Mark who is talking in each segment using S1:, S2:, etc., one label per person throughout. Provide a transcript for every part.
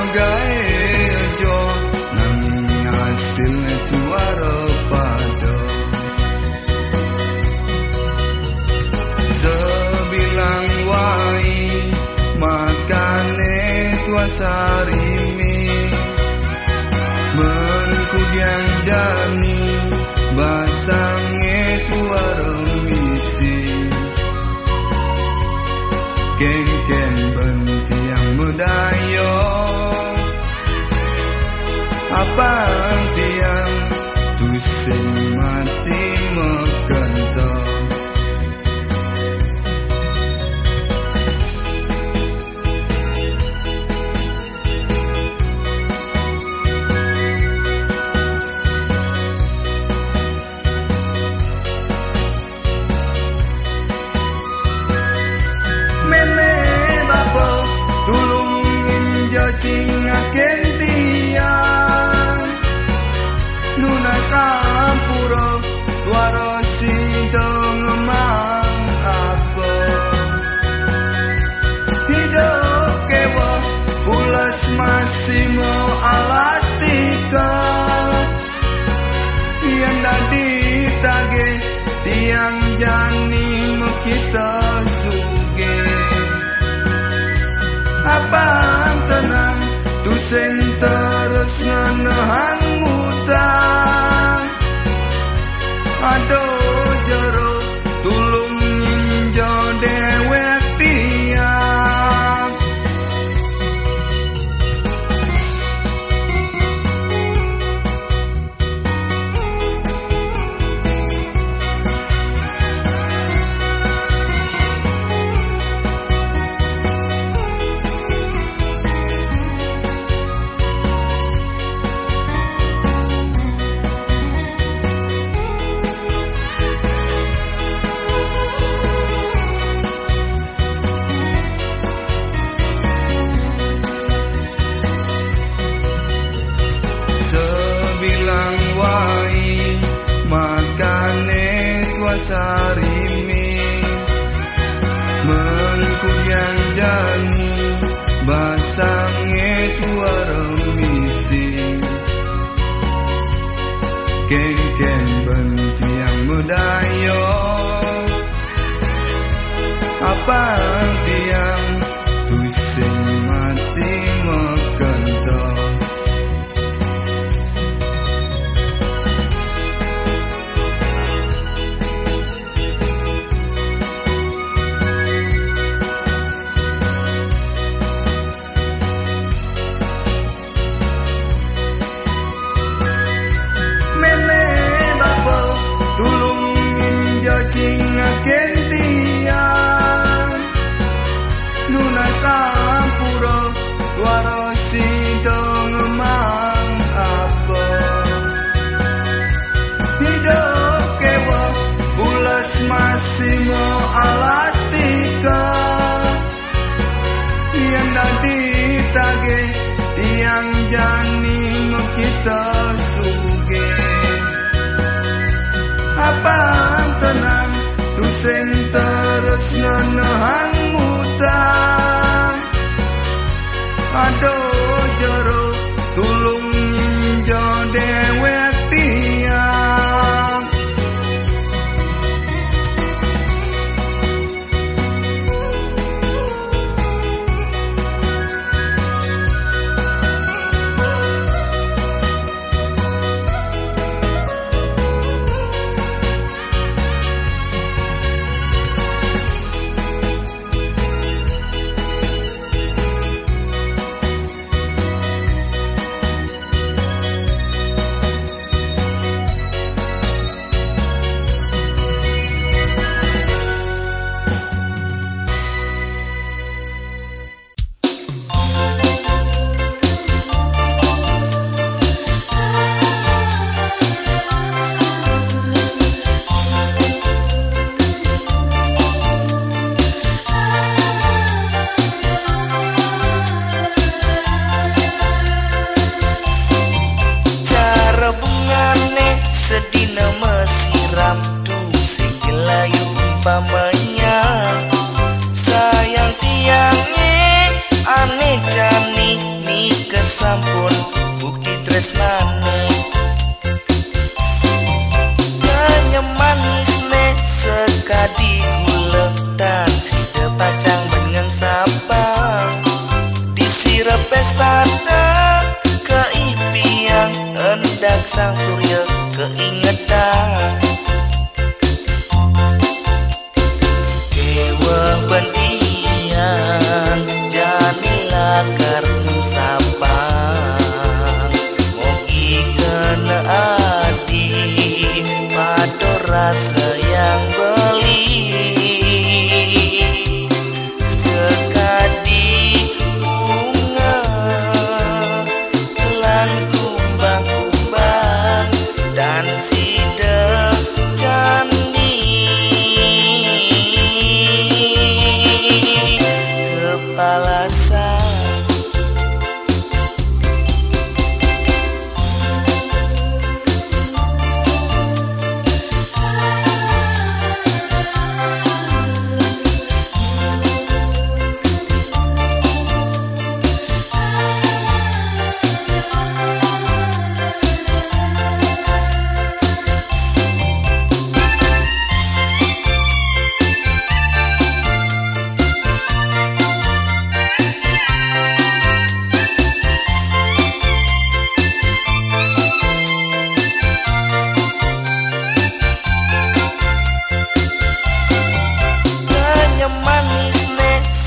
S1: gawe aja nanging hasil tuara pada sebilang wai makane tua sarimi menkudian jani basange tua remisi ken bentiang medayo apa tiang tusen mati mekentong cingaken tiang nuna sampuro tuaro sidong mang apa hidup kewa pulas masimo alastika yang dadi tage tiang jani kita suge apa tenang tusen terus ngenahan mutang aduh jero tulung ninjo dewek tiang sarimi menkudian jani basange tua remisi ken bentiang medayo apa tiang tusen mati mekentong cingaken tiang nuna sampuro tuaro sidong mang apa hidup kewa pulas masimo alastika yang dadi tage tiang jani kita suge apa tenang tusen terus ngenahan mutang aduh jero tulung ninjo dewek tiang
S2: sampun bukti tresnane. Banyak manis ne sekadi gula dan sida pacang mengen sabang. Disirep pesada keipiang endak sang surya keingetan. Kewa bendian janilah kartu sabang. Mogi kena adi pado rasa yang beli. Sekadi bunga lan kumbang-kumbang dan sida jani kepala sang.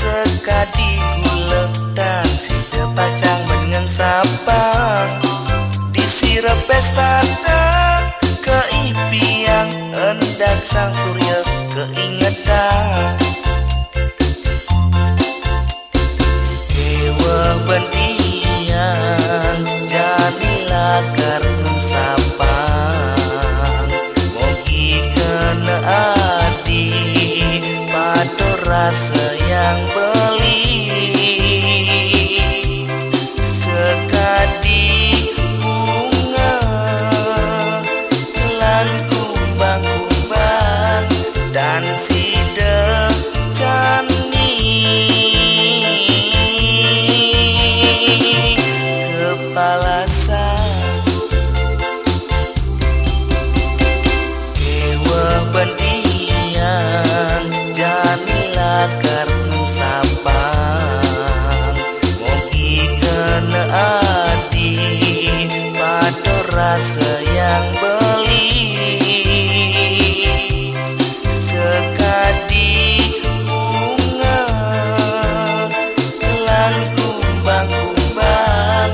S2: Sekadi gula dan sida pacang mengen sabang. Disirep pestada keipiang endak sang surya keingetan. Kewa bendian janilah kartu sabang. Mogi kena adi pado rasa yang beli. Sekadi bunga lan kumbang-kumbang dan sida jani kepala sang. Kewa bendian janilah kartu sabang. Mogi kena adi pado rasa yang beli. Sekadi bunga lan kumbang-kumbang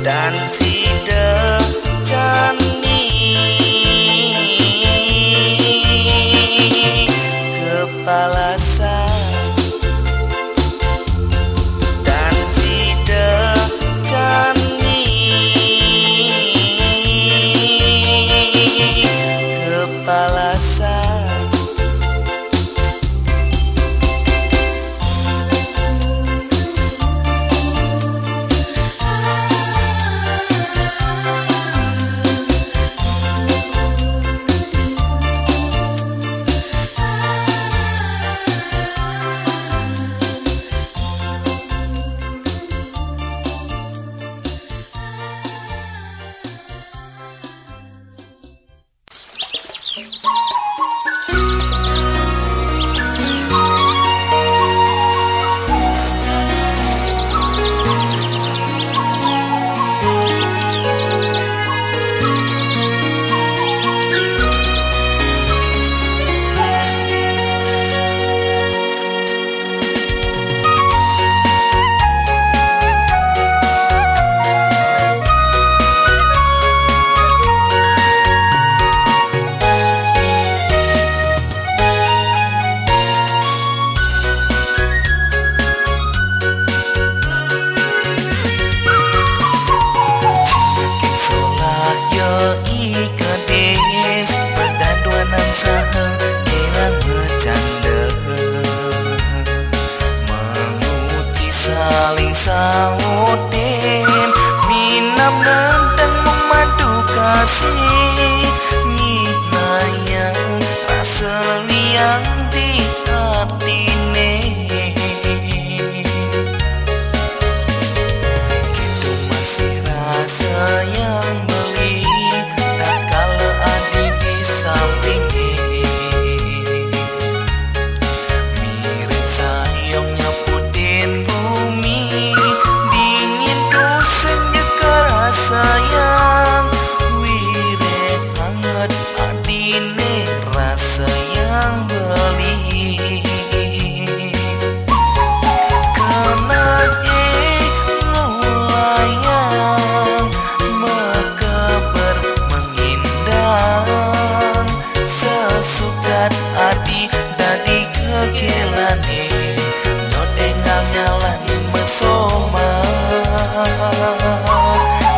S2: dan sida jani kepala sang. Dan sida jani kepala sang. saudem minam nandang memadu kasih nyinayang rasa liang di hatine gitu masih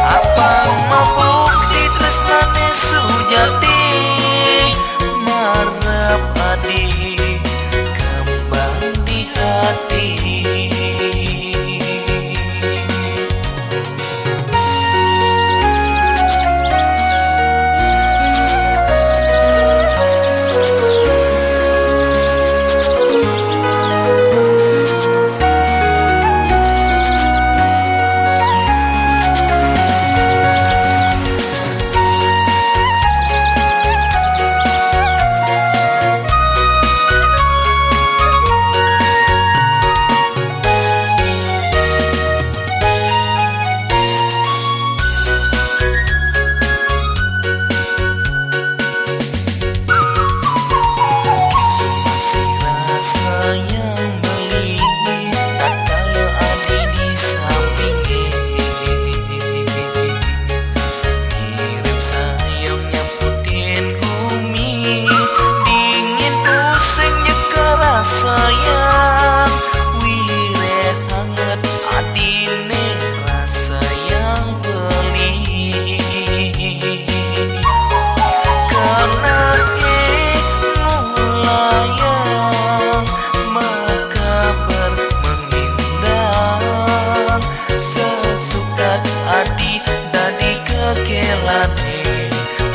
S2: Apa membukti tresnane sujati marep adi kembang di hati.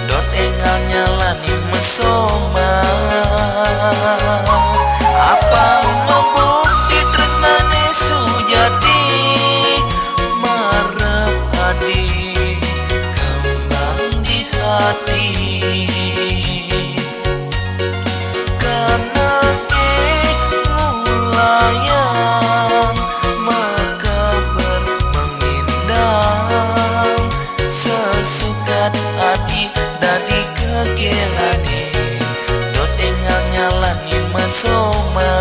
S2: Dot engal nyalani mesoma. Apa membukti tresnane sujati marep adi kembang di hati. Karena ngulayang maka bermengindang sesukat adi dari kegelane dot engal nyalani mesoma.